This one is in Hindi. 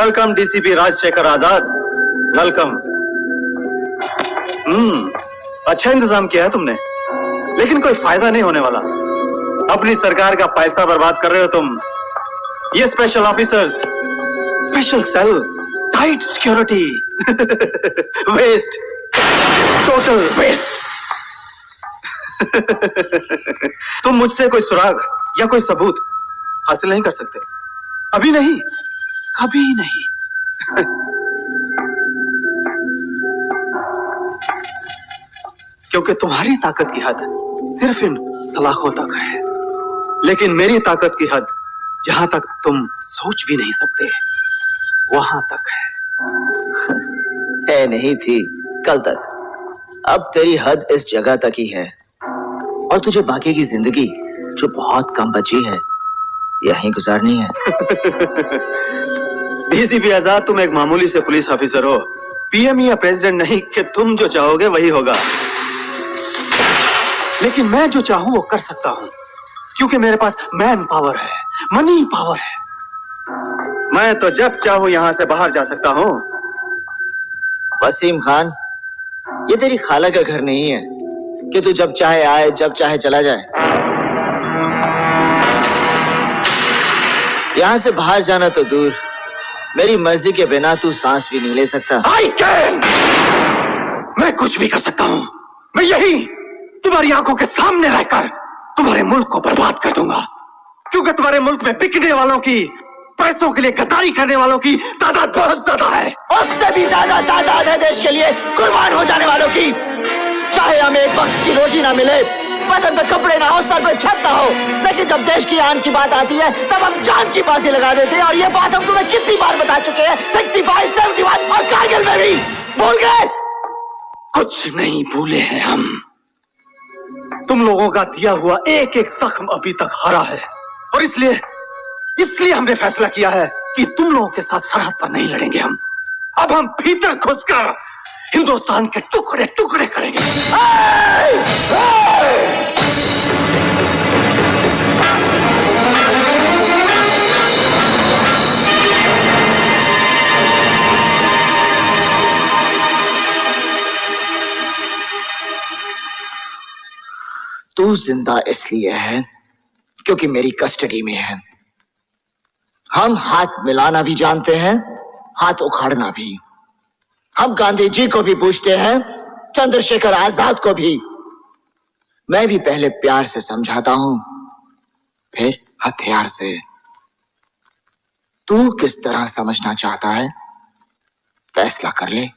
वेलकम डीसीपी राजशेखर आजाद, वेलकम। अच्छा इंतजाम किया है तुमने, लेकिन कोई फायदा नहीं होने वाला। अपनी सरकार का पैसा बर्बाद कर रहे हो तुम। ये special officers, special cell, tight security, waste, total waste. तुम मुझसे कोई सुराग या कोई सबूत हासिल नहीं कर सकते, अभी नहीं, कभी नहीं। क्योंकि तुम्हारी ताकत की हद सिर्फ इन सलाखों तक है, लेकिन मेरी ताकत की हद जहां तक तुम सोच भी नहीं सकते वहां तक है नहीं थी कल तक, अब तेरी हद इस जगह तक ही है और तुझे बाकी की जिंदगी जो बहुत कम बची है यहीं गुजारनी है। डीसीपी आजाद, तुम एक मामूली से पुलिस ऑफिसर हो, पीएम या प्रेसिडेंट नहीं कि तुम जो चाहोगे वही होगा। लेकिन मैं जो चाहूं वो कर सकता हूं, क्योंकि मेरे पास मैन पावर है, मनी पावर है। मैं तो जब चाहूं यहां से बाहर जा सकता हूं। वसीम खान, ये तेरी खाला का घर नहीं है कि तू जब चाहे आए जब चाहे चला जाए। यहां से बाहर जाना तो दूर, मेरी मर्जी के बिना तू सांस भी नहीं ले सकता। I can! मैं कुछ भी कर सकता हूं। मैं यही तुम्हारी आंखों के सामने रहकर तुम्हारे मुल्क को बर्बाद कर दूंगा, क्योंकि तुम्हारे मुल्क में बिकने वालों की, पैसों के लिए गद्दारी करने वालों की तादाद बहुत ज्यादा है। उससे भी ज्यादा तादाद है देश के लिए कुर्बान हो जाने वालों की। चाहे हमें एक वक्त की रोजी ना मिले, बदन पे कपड़े ना हो, सर पे छत ना हो, लेकिन जब देश की आन की बात आती है तब हम जान की बाजी लगा देते हैं। और ये बात हम तुम्हें कितनी बार बता चुके हैं, 65, 71 और कारगिल में भी। भूल गए? कुछ नहीं भूले हैं हम। तुम लोगों का दिया हुआ एक एक जख्म अभी तक हरा है, और इसलिए हमने फैसला किया है कि तुम लोगों के साथ सरहद पर नहीं लड़ेंगे हम। अब हम भीतर घुसकर हिंदुस्तान के टुकड़े टुकड़े करेंगे। तू जिंदा इसलिए है क्योंकि मेरी कस्टडी में है। हम हाथ मिलाना भी जानते हैं, हाथ उखाड़ना भी। हम गांधी जी को भी पूछते हैं, चंद्रशेखर आजाद को भी। मैं भी पहले प्यार से समझाता हूं, फिर हथियार से। तू किस तरह समझना चाहता है, फैसला कर ले।